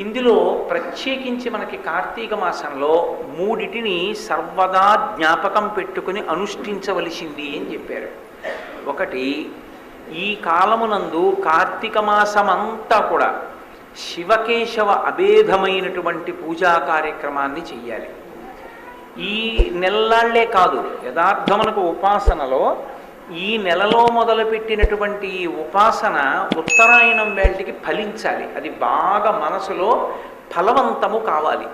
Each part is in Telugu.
ఇందులో ప్రత్యేకించి మనకి కార్తీక మాసంలో మూడిటిని సర్వదా జ్ఞాపకం పెట్టుకుని అనుష్ఠించవలసింది అని చెప్పారు. ఒకటి, ఈ కాలమునందు కార్తీక మాసమంతా కూడా శివకేశవ అభేదమైనటువంటి పూజా కార్యక్రమాన్ని చెయ్యాలి. ఈ నెలలాళ్లే కాదు, యథార్థమునకు ఉపాసనలో ఈ నెలలో మొదలుపెట్టినటువంటి ఈ ఉపాసన ఉత్తరాయణం వేళటికి ఫలించాలి. అది బాగా మనసులో ఫలవంతము కావాలి.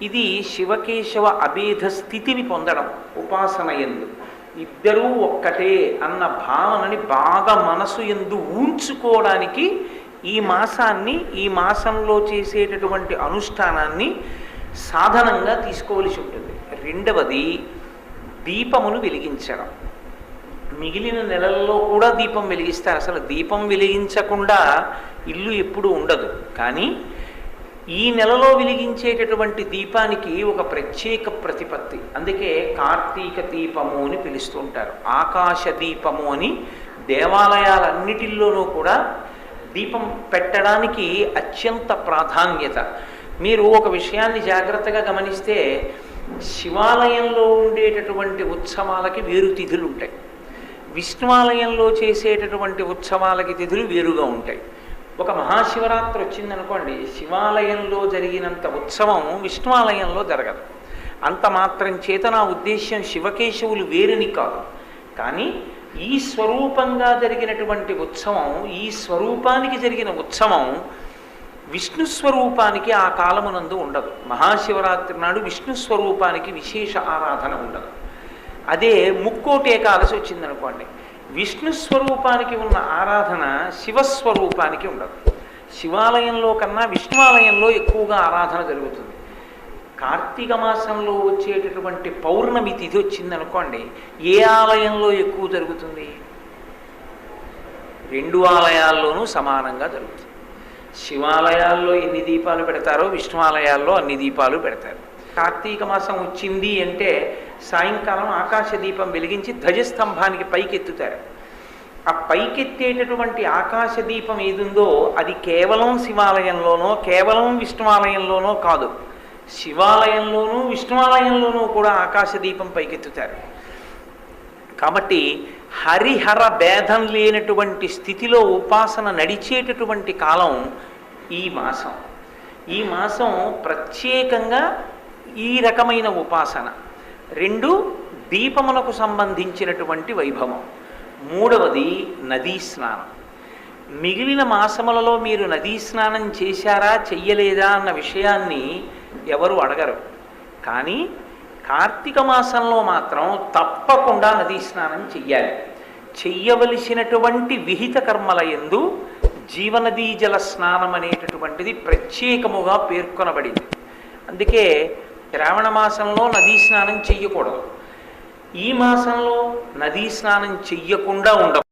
ఇది శివకేశవ అభేద స్థితిని పొందడం. ఉపాసన యందు ఇద్దరూ ఒక్కటే అన్న భావనని బాగా మనసు యందు ఊంచుకోవడానికి ఈ మాసాన్ని, ఈ మాసంలో చేసేటటువంటి అనుష్ఠానాన్ని సాధనంగా తీసుకోవలసి ఉంటుంది. రెండవది, దీపమును వెలిగించడం. మిగిలిన నెలల్లో కూడా దీపం వెలిగిస్తారు. అసలు దీపం వెలిగించకుండా ఇల్లు ఎప్పుడూ ఉండదు. కానీ ఈ నెలలో వెలిగించేటటువంటి దీపానికి ఒక ప్రత్యేక ప్రతిపత్తి. అందుకే కార్తీక దీపము అని పిలుస్తుంటారు. ఆకాశ దీపము అని దేవాలయాలన్నిటిల్లోనూ కూడా దీపం పెట్టడానికి అత్యంత ప్రాధాన్యత. మీరు ఒక విషయాన్ని జాగ్రత్తగా గమనిస్తే శివాలయంలో ఉండేటటువంటి ఉత్సవాలకి వేరు తిథులు ఉంటాయి, విష్ణువాలయంలో చేసేటటువంటి ఉత్సవాలకి తిథులు వేరుగా ఉంటాయి. ఒక మహాశివరాత్రి వచ్చిందనుకోండి, శివాలయంలో జరిగినంత ఉత్సవం విష్ణువాలయంలో జరగదు. అంత మాత్రం చేత నా ఉద్దేశ్యం శివకేశవులు వేరుని కాదు, కానీ ఈ స్వరూపంగా జరిగినటువంటి ఉత్సవం, ఈ స్వరూపానికి జరిగిన ఉత్సవం విష్ణు స్వరూపానికి ఆ కాలమునందు ఉండదు. మహాశివరాత్రి నాడు విష్ణు స్వరూపానికి విశేష ఆరాధన ఉండదు. అదే ముక్కోటి ఏకాదశి వచ్చిందనుకోండి, విష్ణు స్వరూపానికి ఉన్న ఆరాధన శివస్వరూపానికి ఉండదు. శివాలయంలో కన్నా విష్ణువాలయంలో ఎక్కువగా ఆరాధన జరుగుతుంది. కార్తీక మాసంలో వచ్చేటటువంటి పౌర్ణమి తిథి వచ్చిందనుకోండి, ఏ ఆలయంలో ఎక్కువ జరుగుతుంది? రెండు ఆలయాల్లోనూ సమానంగా జరుగుతుంది. శివాలయాల్లో ఎన్ని దీపాలు పెడతారో విష్ణువాలయాల్లో అన్ని దీపాలు పెడతారు. కార్తీక మాసం వచ్చింది అంటే సాయంకాలం ఆకాశ దీపం వెలిగించి ధ్వజస్తంభానికి పైకెత్తుతారు. ఆ పైకెత్తేటటువంటి ఆకాశ దీపం ఏదుందో అది కేవలం శివాలయంలోనో కేవలం విష్ణువాలయంలోనో కాదు, శివాలయంలోనూ విష్ణువాలయంలోనూ కూడా ఆకాశ దీపం పైకెత్తుతారు. కాబట్టి హరిహర భేదం లేనటువంటి స్థితిలో ఉపాసన నడిచేటటువంటి కాలం ఈ మాసం. ఈ మాసం ప్రత్యేకంగా ఈ రకమైన ఉపాసన. రెండు, దీపమునకు సంబంధించినటువంటి వైభవం. మూడవది నదీ స్నానం. మిగిలిన మాసములలో మీరు నదీ స్నానం చేశారా చెయ్యలేదా అన్న విషయాన్ని ఎవరు అడగరు. కానీ కార్తీక మాసంలో మాత్రం తప్పకుండా నదీ స్నానం చెయ్యాలి. చెయ్యవలసినటువంటి విహిత కర్మల యందు జీవనదీ జల స్నానం అనేటటువంటిది ప్రత్యేకముగా పేర్కొనబడింది. అందుకే శ్రావణ మాసంలో నదీ స్నానం చెయ్యకూడదు. ఈ మాసంలో నదీ స్నానం చెయ్యకుండా ఉండకూడదు.